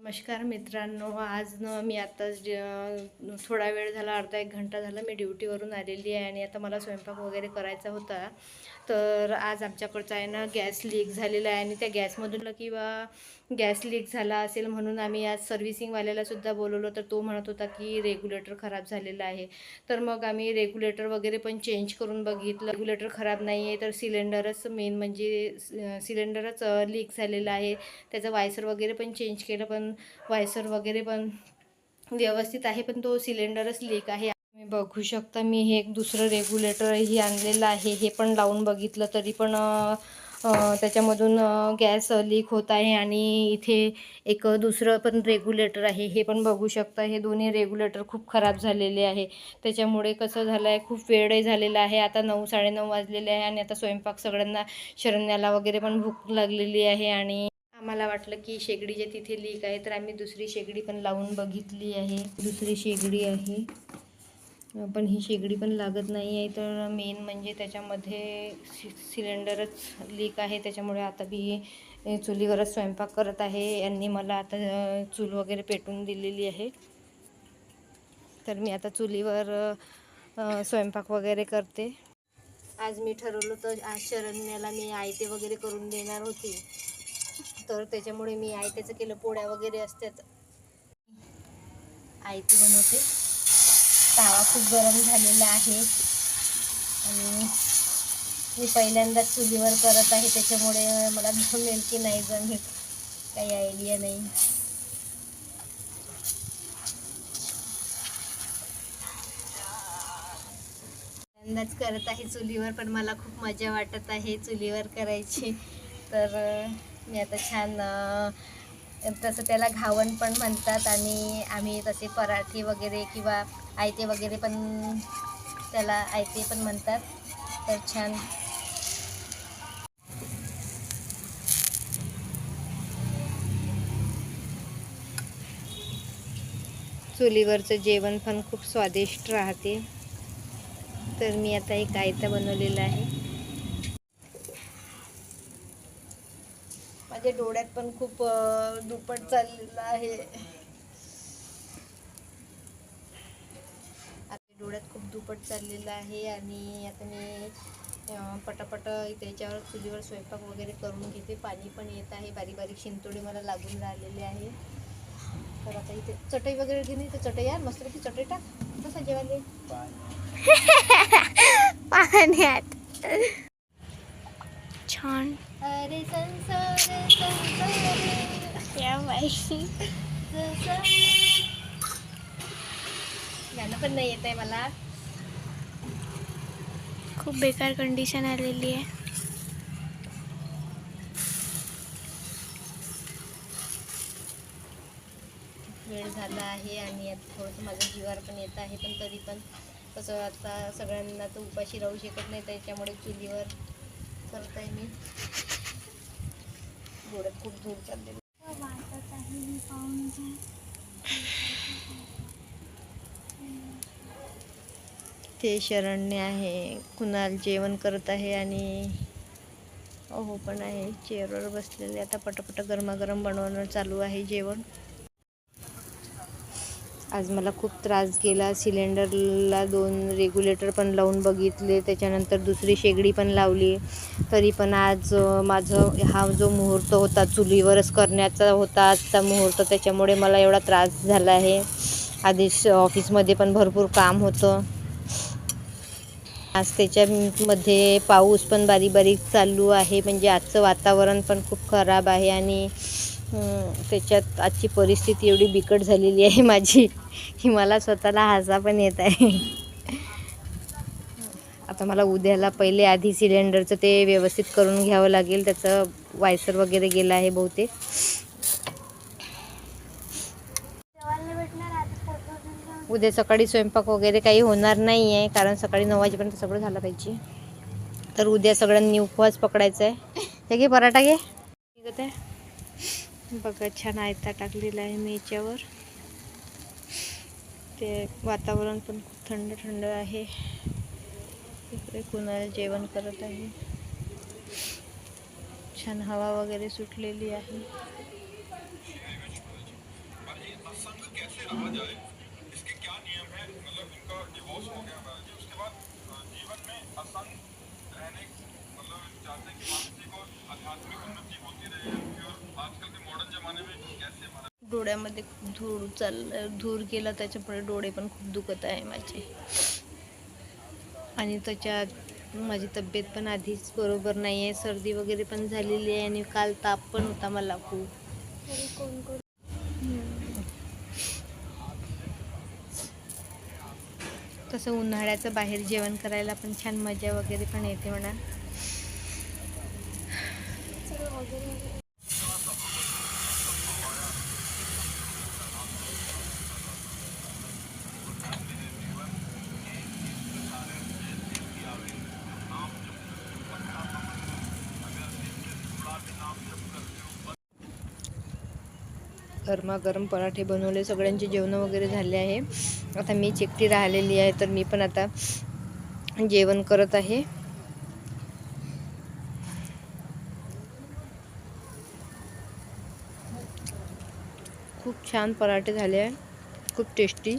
नमस्कार मित्रांनो, आज मी आत्ताच थोडा वेळ झाला, अर्धा एक घंटा झाला मी ड्युटीवरून आलेली आहे आणि आता मला स्वयंपाक वगैरे करायचा होता. तर आज आमच्याकडचा आहे ना गॅस लीक झालेला आहे आणि त्या गॅसमधून किंवा गॅस लीक झाला असेल म्हणून आम्ही आज सर्व्हिसिंगवाल्याला सुद्धा बोलवलं. तर तो म्हणत होता की रेग्युलेटर खराब झालेला आहे. तर मग आम्ही रेग्युलेटर वगैरे पण चेंज करून बघितलं. रेग्युलेटर खराब नाही आहे, तर सिलेंडरच मेन म्हणजे सिलेंडरच लीक झालेला आहे. त्याचं वायसर वगैरे पण चेंज केलं, पण वायसर वगैरे पण व्यवस्थित आहे, पण तो सिलेंडरच लीक आहे. तुम्ही बघू शकता, मी हे एक दुसरं रेग्युलेटरही आणलेलं आहे. हे पण लावून बघितलं तरी पण त्याच्यामधून गॅस लीक होत आहे. आणि इथे एक दुसरं पण रेग्युलेटर आहे, हे पण बघू शकता. हे दोन्ही रेग्युलेटर खूप खराब झालेले आहे. त्याच्यामुळे कसं झालं आहे, खूप वेळही झालेला आहे. आता 9-9:30 वाजलेले आहे आणि आता स्वयंपाक सगळ्यांना शरण्याला वगैरे पण भूक लागलेली आहे. आणि आम्हाला वाटलं की शेगडी जे तिथे लीक आहे, तर आम्ही दुसरी शेगडी पण लावून बघितली आहे. दुसरी शेगडी आहे, पण ही शेगडी पण लागत नाही आहे. तर मेन म्हणजे त्याच्यामध्ये सिलेंडरच लीक आहे. त्याच्यामुळे आता मी चुलीवरच स्वयंपाक करत आहे. यांनी मला आता चूल वगैरे पेटवून दिलेली आहे. तर मी आता चुलीवर स्वयंपाक वगैरे करते. आज मी ठरवलं तर आज शरण्याला मी आयते वगैरे करून देणार होती, तर त्याच्यामुळे मी आयत्याचं केलं. पोळ्या वगैरे असतात, आयती बनवते. तवा खूप गरम झालेला आहे आणि मी पहिल्यांदाच चुलीवर करत आहे, त्याच्यामुळे मला जमेल की नाही जमेल काही आयडिया नाही. पहिल्यांदाच करत आहे चुलीवर, पण मला खूप मजा वाटत आहे चुलीवर करायची. तर मी आता छान तसं त्याला घावण पण म्हणतात आणि आम्ही तसे पराठे वगैरे किंवा आयते वगैरे पण त्याला आयते पण म्हणतात. तर छान चुलीवरचं जेवण पण खूप स्वादिष्ट राहते. तर मी आता एक आयता बनवलेला आहे. माझ्या डोळ्यात पण खूप दुप्पट चाललेलं आहे. आता डोळ्यात खूप दुप्पट चाललेलं आहे आणि आता मी पटापट त्याच्यावर चुलीवर स्वयंपाक वगैरे करून घेते. पाणी पण येत आहे, बारीक बारीक शिंतोडे मला लागून राहिलेले आहे. तर आता इथे चटई वगैरे घेणे, तर चटई यार मस्तपैकी चटई टाक कसं जेवायला पाण्यात छान. अरे संसार या बाई, गाणं पण नाही येत आहे मला. खूप बेकार कंडिशन आलेली आहे. वेळ झाला आहे आणि आता थोडंसं माझं जीवावर पण येत आहे, पण तरी पण कसं आता सगळ्यांना तर उपाशी राहू शकत नाही, त्याच्यामुळे चुलीवर करत आहे मी. डोळ्यात खूप धूर चाललेली. ते शरण्य आहे, कुणाल जेवण करत आहे आणि अहो पण आहे चेअरवर बसलेले. आता पटापट गरमागरम बनवणं चालू आहे जेवण. आज मला खूप त्रास गेला. सिलेंडरला 2 रेग्युलेटर पण लावून बघितले, त्याच्यानंतर दुसरी शेगडी पण लावली. तरी पण आज माझं हा जो मुहूर्त होता चुलीवरच करण्याचा होता आजचा मुहूर्त, त्याच्यामुळे मला एवढा त्रास झाला आहे. आधीच ऑफिसमध्ये पण भरपूर काम होतं. आज त्याच्यामध्ये पाऊस पण बारीक बारीक चालू आहे. म्हणजे आजचं वातावरण पण खूप खराब आहे आणि त्याच्यात आजची परिस्थिती एवढी बिकट झालेली आहे माझी की मला स्वतःला हसा पण येत आहे. आता मला उद्याला पहिले आधी सिलेंडरचं ते व्यवस्थित करून घ्यावं लागेल. त्याचं वायसर वगैरे गेलं आहे बहुतेक. उद्या सकाळी स्वयंपाक वगैरे काही होणार नाही आहे, कारण सकाळी 9 वाजेपर्यंत सगळं झालं पाहिजे. तर उद्या सगळ्यांनी उपवास पकडायचा आहे. हे घे पराठा घे. निघत आहे बघा, छान आयता टाकलेला आहे मी याच्यावर. ते वातावरण पण खूप थंड थंड आहे. इकडे कुणाला जेवण करत आहे. छान हवा वगैरे सुटलेली आहे. डोळ्यामध्ये खूप धूर गेला, त्याच्यामुळे डोळे पण खूप दुखत आहे माझे. आणि त्याच्यात माझी तब्येत पण आधीच बरोबर नाही आहे, सर्दी वगैरे पण झालेली आहे आणि काल ताप पण होता मला खूप. तसं उन्हाळ्याचं बाहेर जेवण करायला पण छान मजा वगैरे पण येते म्हणा. गरमागरम पराठे बनवले, सगळ्यांचे जेवण वगैरे झाले आहे. आता मीच एकटी राहिलेली आहे, तर मी पण आता जेवण करत आहे. खूप छान पराठे झाले आहे, खूप टेस्टी.